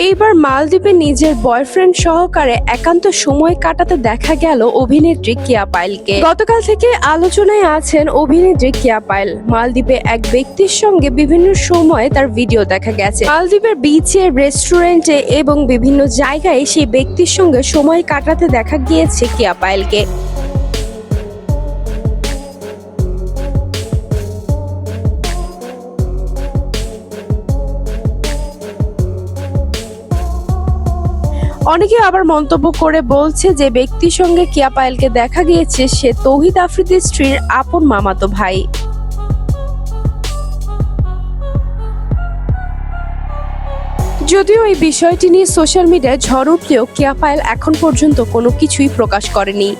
এইবার মালদ্বীপে নিজের বয়ফ্রেন্ড সহকারে একান্ত সময় কাটাতে দেখা গেল অভিনেত্রী কেয়া পায়েলকে। গতকাল থেকে আলোচনায় আছেন অভিনেত্রী কেয়া পায়েল। মালদ্বীপে এক ব্যক্তির সঙ্গে বিভিন্ন সময়ে তার ভিডিও দেখা গেছে। মালদ্বীপের বিচে, রেস্টুরেন্টে এবং বিভিন্ন জায়গায় সেই ব্যক্তির সঙ্গে সময় কাটাতে দেখা গিয়েছে কেয়া পায়েলকে। অনেকে আবার মন্তব্য করে বলছে যে ব্যক্তির সঙ্গে কেয়া পায়েলকে দেখা গিয়েছে সে তৌহিদ আফ্রিদির স্ত্রীর আপন মামাতো ভাই। যদিও এই বিষয়টি নিয়ে সোশ্যাল মিডিয়ায় ঝড় উঠলেও কেয়া পায়েল এখন পর্যন্ত কোনো কিছুই প্রকাশ করেনি।